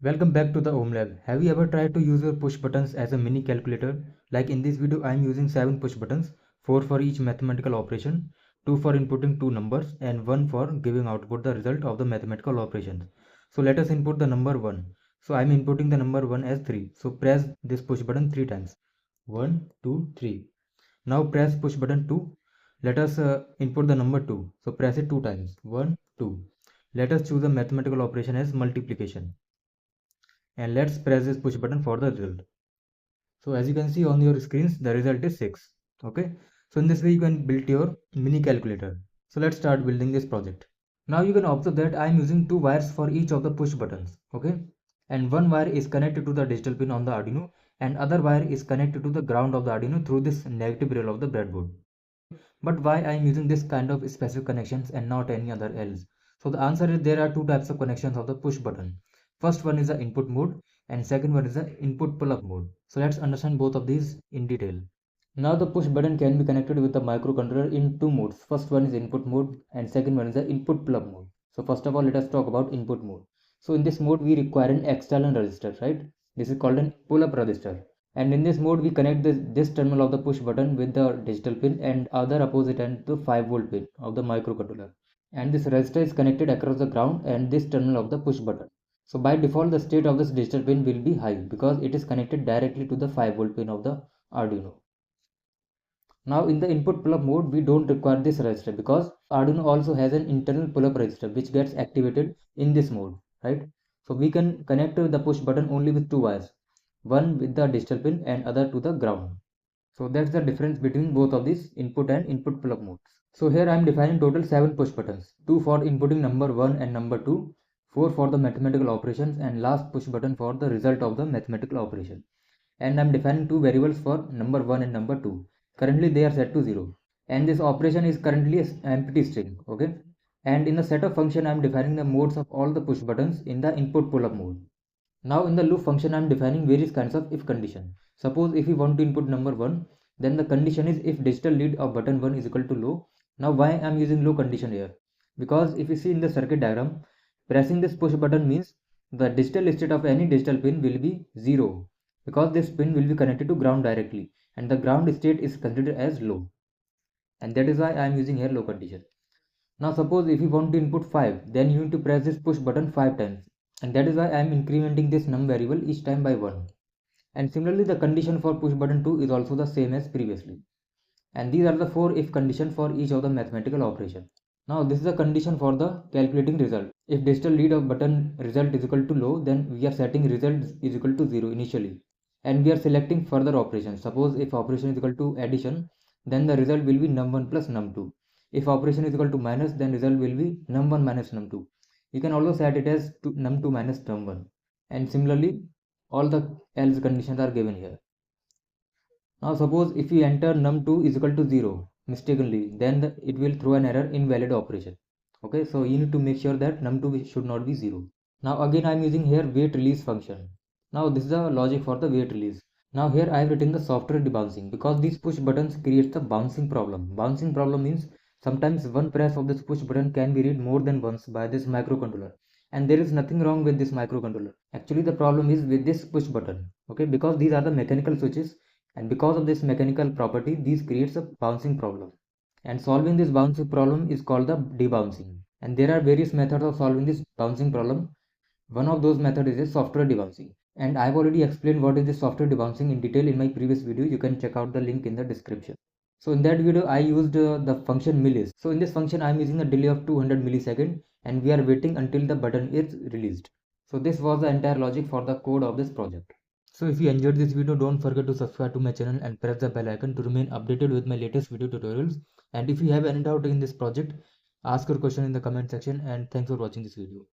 Welcome back to the Home Lab. Have you ever tried to use your push buttons as a mini calculator? Like in this video, I am using 7 push buttons, 4 for each mathematical operation, 2 for inputting 2 numbers, and 1 for giving output the result of the mathematical operations. So let us input the number 1. So I am inputting the number 1 as 3. So press this push button 3 times. 1, 2, 3. Now press push button 2. Let us input the number 2. So press it 2 times. 1, 2. Let us choose the mathematical operation as multiplication. And let's press this push button for the result. So as you can see on your screens, the result is 6. Okay, so in this way you can build your mini calculator. So let's start building this project. Now you can observe that I am using 2 wires for each of the push buttons. Okay, and one wire is connected to the digital pin on the Arduino, and other wire is connected to the ground of the Arduino through this negative rail of the breadboard. But why I am using this kind of specific connections and not any other else? So the answer is there are two types of connections of the push button. First one is the input mode and second one is the input pull-up mode. So let's understand both of these in detail. Now the push button can be connected with the microcontroller in two modes. First one is input mode and second one is the input pull-up mode. So first of all, let us talk about input mode. So in this mode we require an external resistor, right? This is called an pull-up resistor. And in this mode we connect this terminal of the push button with the digital pin and other opposite end to the 5-volt pin of the microcontroller. And this resistor is connected across the ground and this terminal of the push button. So by default the state of this digital pin will be high because it is connected directly to the 5-volt pin of the Arduino. Now in the input pull-up mode we don't require this resistor because Arduino also has an internal pull-up resistor which gets activated in this mode, right? So we can connect the push button only with two wires, one with the digital pin and other to the ground. So that's the difference between both of these input and input pull-up modes. So here I am defining total 7 push buttons, 2 for inputting number 1 and number 2, 4 for the mathematical operations and last push button for the result of the mathematical operation. And I am defining two variables for number 1 and number 2. Currently they are set to 0 and this operation is currently an empty string, okay? And in the setup function I am defining the modes of all the push buttons in the input pull-up mode. Now in the loop function I am defining various kinds of if condition. Suppose if we want to input number 1, then the condition is if digital lead of button 1 is equal to low. Now why I am using low condition here? Because if you see in the circuit diagram, pressing this push button means the digital state of any digital pin will be 0 because this pin will be connected to ground directly and the ground state is considered as low, and that is why I am using here low condition. Now suppose if you want to input 5, then you need to press this push button 5 times. And that is why I am incrementing this num variable each time by 1. And similarly the condition for push button 2 is also the same as previously. And these are the 4 if condition for each of the mathematical operation. Now this is the condition for the calculating result. If digital lead of button result is equal to low, then we are setting result is equal to 0 initially. And we are selecting further operations. Suppose if operation is equal to addition, then the result will be num1 plus num2. If operation is equal to minus, then result will be num1 minus num2. You can also set it as num2 minus num1, and similarly all the else conditions are given here. Now suppose if we enter num2 is equal to 0 mistakenly, then it will throw an error invalid operation. Okay, so you need to make sure that num2 should not be 0. Now again I am using here wait release function. Now this is the logic for the wait release. Now here I have written the software debouncing because these push buttons creates the bouncing problem. Bouncing problem means sometimes one press of this push button can be read more than once by this microcontroller, and there is nothing wrong with this microcontroller. Actually the problem is with this push button, okay, because these are the mechanical switches, and because of this mechanical property these creates a bouncing problem. And solving this bouncing problem is called the debouncing, and there are various methods of solving this bouncing problem. One of those methods is a software debouncing, and I have already explained what is the software debouncing in detail in my previous video. You can check out the link in the description. So in that video I used the function millis. So in this function I am using a delay of 200 milliseconds and we are waiting until the button is released. So this was the entire logic for the code of this project. So if you enjoyed this video, don't forget to subscribe to my channel and press the bell icon to remain updated with my latest video tutorials. And if you have any doubt in this project, ask your question in the comment section, and thanks for watching this video.